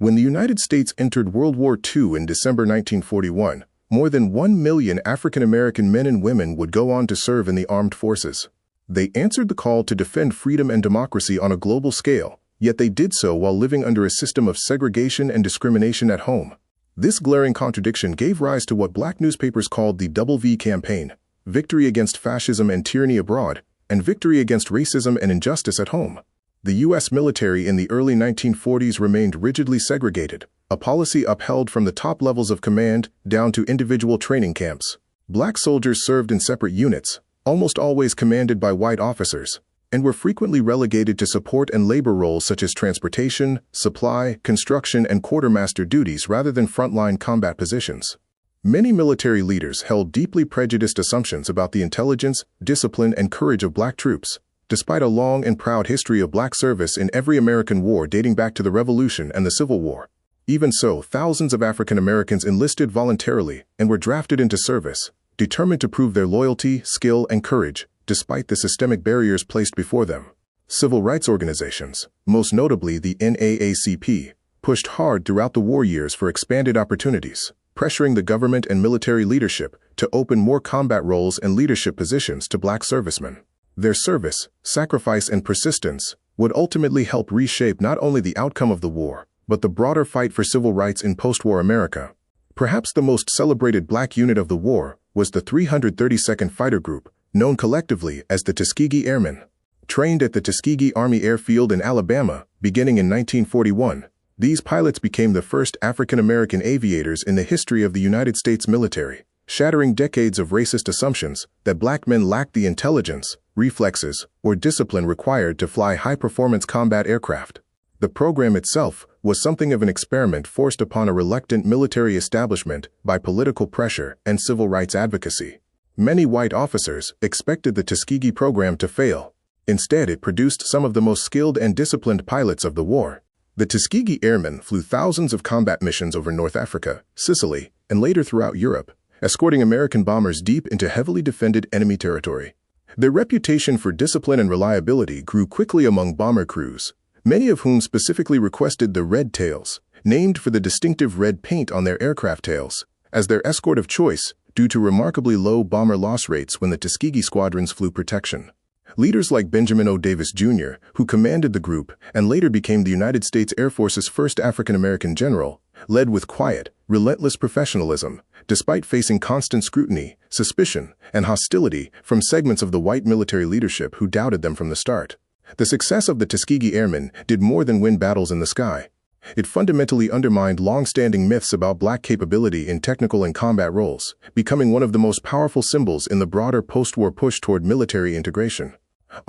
When the United States entered World War II in December 1941, more than 1 million African American men and women would go on to serve in the armed forces. They answered the call to defend freedom and democracy on a global scale, yet they did so while living under a system of segregation and discrimination at home. This glaring contradiction gave rise to what black newspapers called the WWII campaign: victory against fascism and tyranny abroad, and victory against racism and injustice at home. The U.S. military in the early 1940s remained rigidly segregated, a policy upheld from the top levels of command down to individual training camps. Black soldiers served in separate units, almost always commanded by white officers, and were frequently relegated to support and labor roles such as transportation, supply, construction, and quartermaster duties rather than frontline combat positions. Many military leaders held deeply prejudiced assumptions about the intelligence, discipline, and courage of black troops, despite a long and proud history of black service in every American war dating back to the Revolution and the Civil War. Even so, thousands of African Americans enlisted voluntarily and were drafted into service, determined to prove their loyalty, skill, and courage, despite the systemic barriers placed before them. Civil rights organizations, most notably the NAACP, pushed hard throughout the war years for expanded opportunities, pressuring the government and military leadership to open more combat roles and leadership positions to black servicemen. Their service, sacrifice, and persistence would ultimately help reshape not only the outcome of the war, but the broader fight for civil rights in post-war America. Perhaps the most celebrated black unit of the war was the 332nd Fighter Group, known collectively as the Tuskegee Airmen. Trained at the Tuskegee Army Airfield in Alabama, beginning in 1941, these pilots became the first African American aviators in the history of the United States military, shattering decades of racist assumptions that black men lacked the intelligence, reflexes, or discipline required to fly high-performance combat aircraft. The program itself was something of an experiment forced upon a reluctant military establishment by political pressure and civil rights advocacy. Many white officers expected the Tuskegee program to fail. Instead, it produced some of the most skilled and disciplined pilots of the war. The Tuskegee Airmen flew thousands of combat missions over North Africa, Sicily, and later throughout Europe, escorting American bombers deep into heavily defended enemy territory. Their reputation for discipline and reliability grew quickly among bomber crews, many of whom specifically requested the red tails, named for the distinctive red paint on their aircraft tails, as their escort of choice due to remarkably low bomber loss rates when the Tuskegee squadrons flew protection. Leaders like Benjamin O. Davis, Jr., who commanded the group and later became the United States Air Force's first African-American general, led with quiet, relentless professionalism, despite facing constant scrutiny, suspicion, and hostility from segments of the white military leadership who doubted them from the start. The success of the Tuskegee Airmen did more than win battles in the sky. It fundamentally undermined long-standing myths about black capability in technical and combat roles, becoming one of the most powerful symbols in the broader post-war push toward military integration.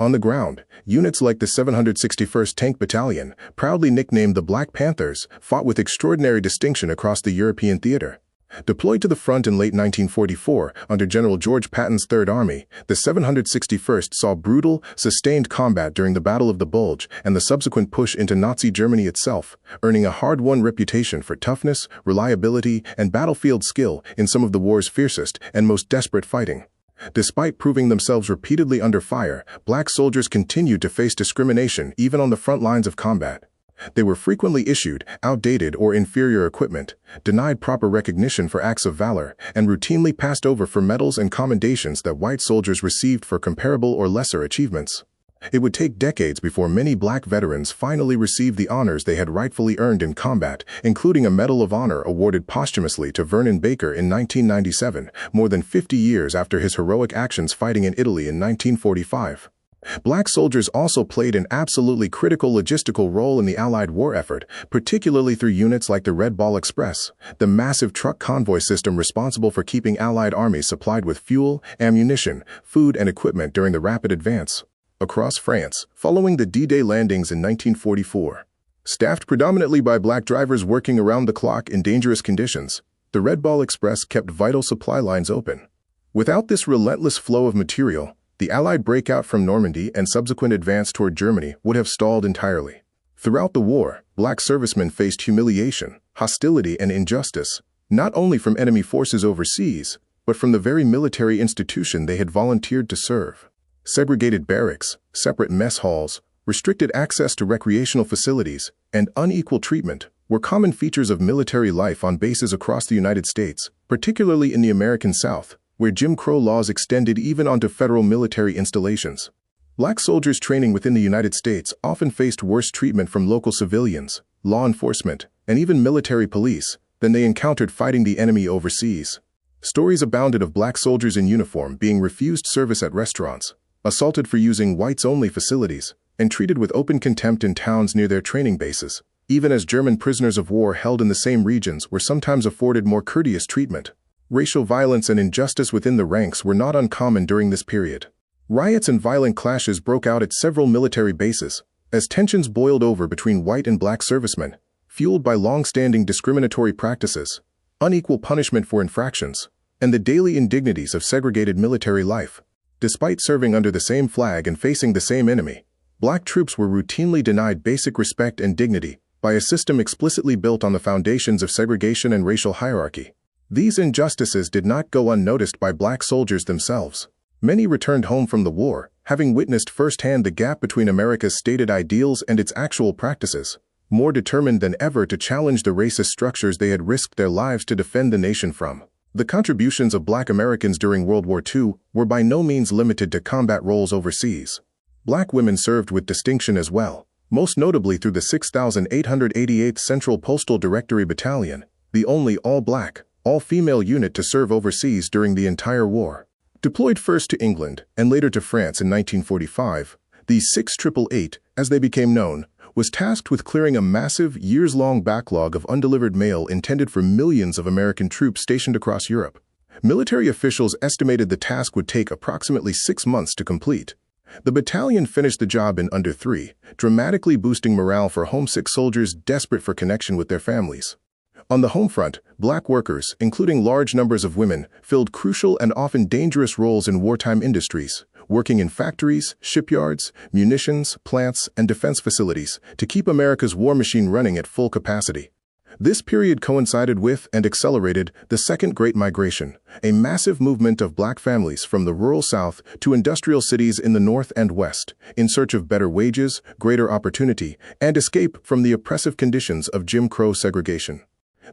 On the ground, units like the 761st Tank Battalion, proudly nicknamed the Black Panthers, fought with extraordinary distinction across the European theater. Deployed to the front in late 1944 under General George Patton's Third Army, the 761st saw brutal, sustained combat during the Battle of the Bulge and the subsequent push into Nazi Germany itself, earning a hard-won reputation for toughness, reliability, and battlefield skill in some of the war's fiercest and most desperate fighting. Despite proving themselves repeatedly under fire, black soldiers continued to face discrimination even on the front lines of combat. They were frequently issued outdated or inferior equipment, denied proper recognition for acts of valor, and routinely passed over for medals and commendations that white soldiers received for comparable or lesser achievements. It would take decades before many black veterans finally received the honors they had rightfully earned in combat, including a Medal of Honor awarded posthumously to Vernon Baker in 1997, more than 50 years after his heroic actions fighting in Italy in 1945. Black soldiers also played an absolutely critical logistical role in the Allied war effort, particularly through units like the Red Ball Express, the massive truck convoy system responsible for keeping Allied armies supplied with fuel, ammunition, food, and equipment during the rapid advance across France, following the D-Day landings in 1944. Staffed predominantly by black drivers working around the clock in dangerous conditions, the Red Ball Express kept vital supply lines open. Without this relentless flow of material, the Allied breakout from Normandy and subsequent advance toward Germany would have stalled entirely. Throughout the war, black servicemen faced humiliation, hostility, and injustice, not only from enemy forces overseas, but from the very military institution they had volunteered to serve. Segregated barracks, separate mess halls, restricted access to recreational facilities, and unequal treatment were common features of military life on bases across the United States, particularly in the American South, where Jim Crow laws extended even onto federal military installations. Black soldiers training within the United States often faced worse treatment from local civilians, law enforcement, and even military police than they encountered fighting the enemy overseas. Stories abounded of black soldiers in uniform being refused service at restaurants, assaulted for using whites-only facilities, and treated with open contempt in towns near their training bases, even as German prisoners of war held in the same regions were sometimes afforded more courteous treatment. Racial violence and injustice within the ranks were not uncommon during this period. Riots and violent clashes broke out at several military bases, as tensions boiled over between white and black servicemen, fueled by long-standing discriminatory practices, unequal punishment for infractions, and the daily indignities of segregated military life. Despite serving under the same flag and facing the same enemy, black troops were routinely denied basic respect and dignity by a system explicitly built on the foundations of segregation and racial hierarchy. These injustices did not go unnoticed by black soldiers themselves. Many returned home from the war, having witnessed firsthand the gap between America's stated ideals and its actual practices, more determined than ever to challenge the racist structures they had risked their lives to defend the nation from. The contributions of black Americans during World War II were by no means limited to combat roles overseas. Black women served with distinction as well, most notably through the 6,888th Central Postal Directory Battalion, the only all-black, all-female unit to serve overseas during the entire war. Deployed first to England and later to France in 1945, the 688, as they became known, was tasked with clearing a massive, years-long backlog of undelivered mail intended for millions of American troops stationed across Europe. Military officials estimated the task would take approximately 6 months to complete. The battalion finished the job in under 3, dramatically boosting morale for homesick soldiers desperate for connection with their families. On the home front, black workers, including large numbers of women, filled crucial and often dangerous roles in wartime industries, working in factories, shipyards, munitions, plants, and defense facilities to keep America's war machine running at full capacity. This period coincided with and accelerated the Second Great Migration, a massive movement of black families from the rural South to industrial cities in the North and West, in search of better wages, greater opportunity, and escape from the oppressive conditions of Jim Crow segregation.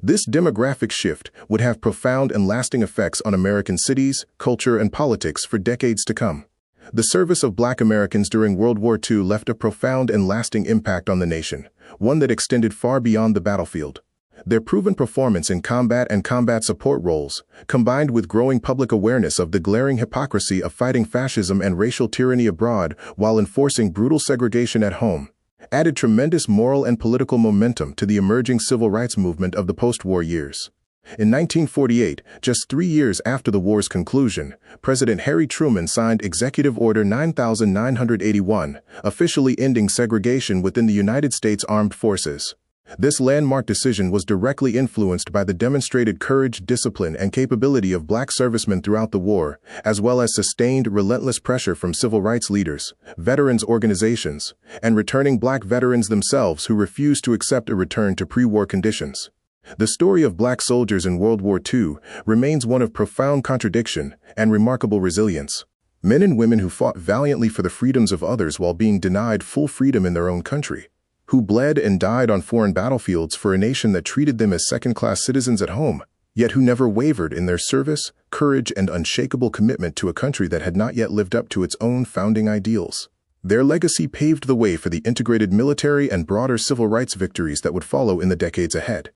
This demographic shift would have profound and lasting effects on American cities, culture, and politics for decades to come. The service of black Americans during World War II left a profound and lasting impact on the nation, one that extended far beyond the battlefield. Their proven performance in combat and combat support roles, combined with growing public awareness of the glaring hypocrisy of fighting fascism and racial tyranny abroad while enforcing brutal segregation at home, added tremendous moral and political momentum to the emerging civil rights movement of the post-war years. In 1948, just 3 years after the war's conclusion, President Harry Truman signed Executive Order 9981, officially ending segregation within the United States Armed Forces. This landmark decision was directly influenced by the demonstrated courage, discipline, and capability of black servicemen throughout the war, as well as sustained, relentless pressure from civil rights leaders, veterans organizations, and returning black veterans themselves who refused to accept a return to pre-war conditions. The story of black soldiers in World War II remains one of profound contradiction and remarkable resilience. Men and women who fought valiantly for the freedoms of others while being denied full freedom in their own country, who bled and died on foreign battlefields for a nation that treated them as second-class citizens at home, yet who never wavered in their service, courage, and unshakable commitment to a country that had not yet lived up to its own founding ideals. Their legacy paved the way for the integrated military and broader civil rights victories that would follow in the decades ahead.